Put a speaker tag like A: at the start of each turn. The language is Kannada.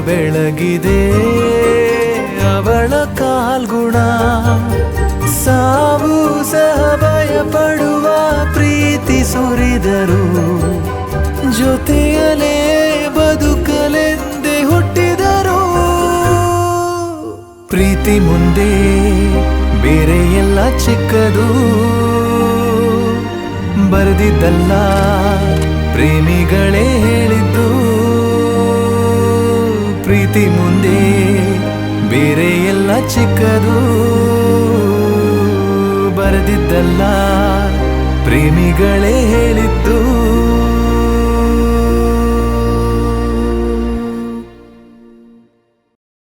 A: ಬೆಳಗಿದೆ ಅವಳ ಕಾಲ್ಗುಣ. ಸಾವು ಸಹ ಭಯ ಪಡುವ ಪ್ರೀತಿ ಸುರಿದರು, ಜೊತೆಯಲೇ ಬದುಕಲೆಂದೇ ಹುಟ್ಟಿದರು. ಪ್ರೀತಿ ಮುಂದೆ ಬೇರೆ ಎಲ್ಲ ಚಿಕ್ಕದು, ಬರೆದಿದ್ದಲ್ಲ ಪ್ರೇಮಿಗಳೇ ಹೇಳಿದ್ದು. ಪ್ರೀತಿ ಮುಂದೆ ಬೇರೆ ಎಲ್ಲ ಚಿಕ್ಕದು, ಬರೆದಿದ್ದಲ್ಲ ಪ್ರೇಮಿಗಳೇ ಹೇಳಿದ್ದು.